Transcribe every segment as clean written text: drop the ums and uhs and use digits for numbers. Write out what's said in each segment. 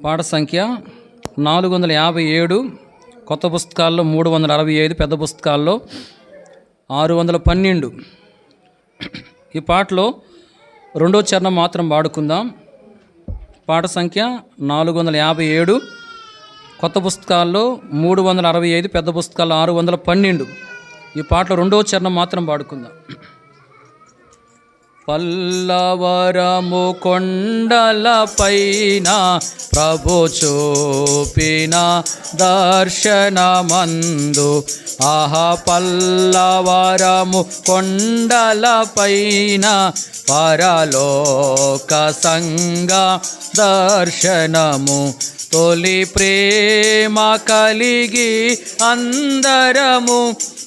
పాట సంఖ్య 457, కొత్త పుస్తకాల్లో 365, పెద్ద పుస్తకాల్లో 612. ఈ పాటలో రెండో చరణం మాత్రం పాడుకుందాం. పాట సంఖ్య 457, కొత్త పుస్తకాల్లో 365, పెద్ద పుస్తకాల్లో 612. ఈ పాటలో రెండో చరణం మాత్రం పాడుకుందాం. పల్లవరము కొండల పైన ప్రభు చూపిన దర్శనమందు, పల్లవరము కొండల పైన పరలోక సంగ దర్శనము, తొలి ప్రేమ కలిగి అందరము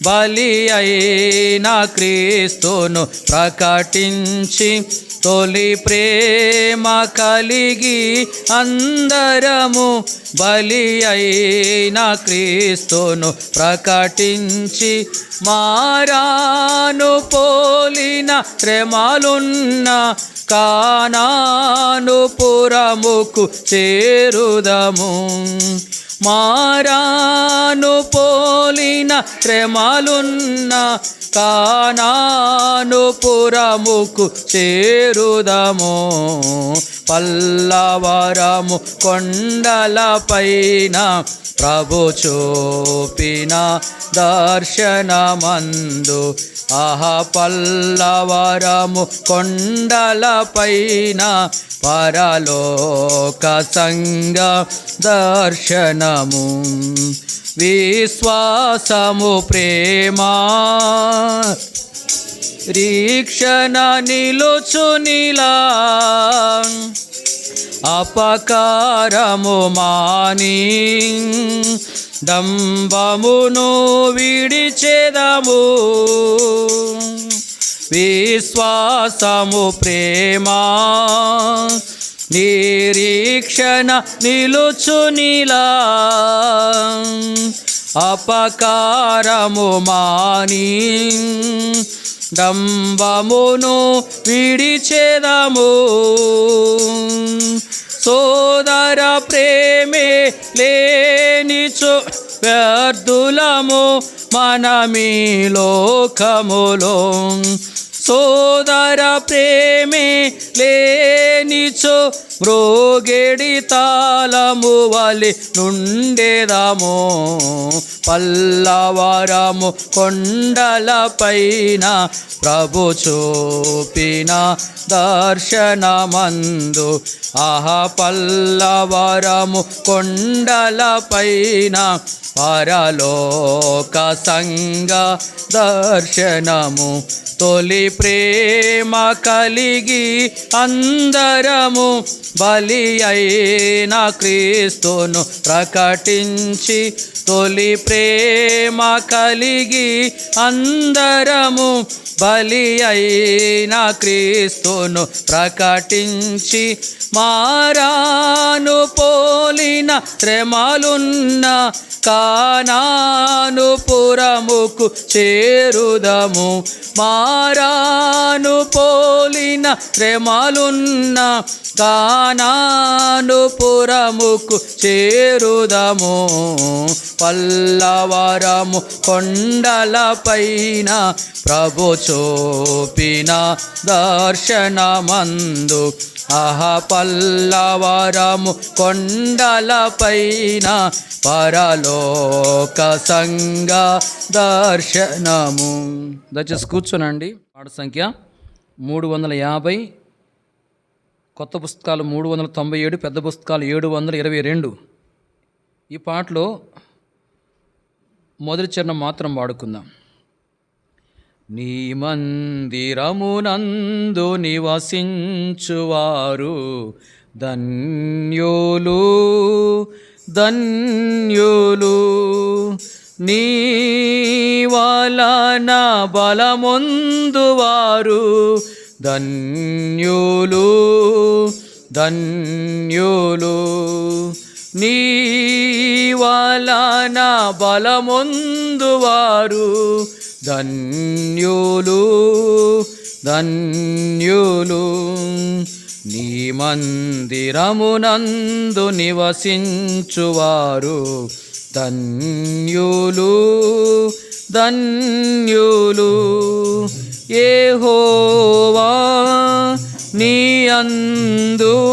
బలి అయిన క్రీస్తును ప్రకటించి, తొలి ప్రేమ కలిగి అందరము బలి అయిన క్రీస్తును ప్రకటించి, మారాను పోలిన శ్రమలున్న కానాను పురముకు చేరుదము. మారాను పోలిన శ్రమలున్న కానాను పురముకు చేరుదము. పల్లవరము కొండల పైన ప్రభు చూపిన దర్శనమందు, పల్లవరము కొండల పైన పరలోక సంగ దర్శనము. విశ్వాసము ప్రేమా రీక్షణ నిలుచునిలా, అపకారము మాని డంబమును విడిచెదము. విశ్వాసము ప్రేమా నిరీక్షణ నిలుచునిలా, అపకారము మాని డంబమును విడిచెదము. సోదర ప్రేమే లేనిచో వ్యర్థులము మనమీ లోకములో. సోదర ప్రేమే లేనిచో మ్రోగెడి తాళము వలె నుండేదము. పల్లవరము కొండల పైన ప్రభు చూపిన దర్శనమందు, పల్లవరము కొండల పైన పరలోక సంగ దర్శనము, తొలి ప్రేమ కలిగి అందరము బలి అయిన క్రీస్తును ప్రకటించి, తొలి ప్రేమ కలిగి అందరము బలి అయిన క్రీస్తును ప్రకటించి, మారాను పోలిన శ్రమలున్న కానాను పురముకు చేరుదము. మారాను పోలిన శ్రమలున్న కానాను పురముకు చేరుదము. పల్లవరము కొండల పైన ప్రభు చూపిన దర్శనమందు, పల్లవరము కొండల పైన పరలోక సంగ దర్శనము. దయచేసి కూర్చోనండి. పాట సంఖ్య 350, కొత్త పుస్తకాలు 397, పెద్ద పుస్తకాలు 722. ఈ పాటలో మొదటి చరణం మాత్రం పాడుకుందాం. నీ మందిరమునందు నివసించువారు ధన్యులు ధన్యులు, నీ వలన బలమొందువారు ధన్యులు ధన్యులు, నీ వలన బలమొందువారు ధన్యులు ధన్యులు, నీ మందిరమునందు నివసించువారు ధన్యులు ధన్యులు. యెహోవా నీ అందు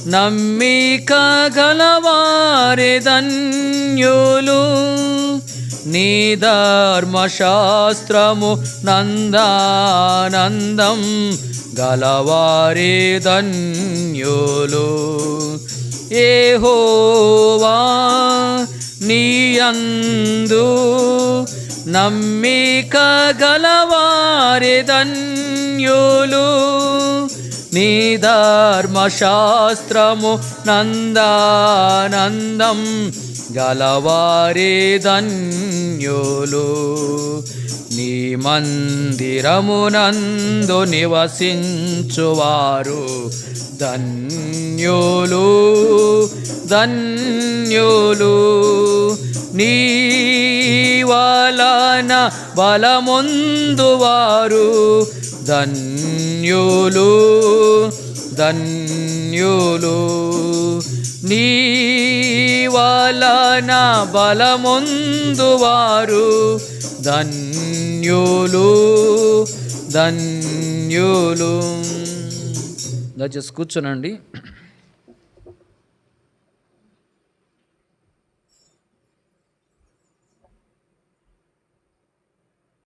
నమ్మిక గలవారే ధన్యులు. నీ ధర్మశాస్త్రము నందానందం గలవారే ధన్యులు. యెహోవా నీ యందు నమ్మిక గలవారే ధన్యులు. నీ ధర్మశాస్త్రము నందానందం గలవారే ధన్యులు. నీ మందిరమునందు నివసించువారు ధన్యులు ధన్యులు. నీ వలన బలమొందువారు ధన్యులు ధన్యులు. నీ వలన బలమొందువారు ధన్యులు ధన్యులు. దయచేసి కూర్చోనండి.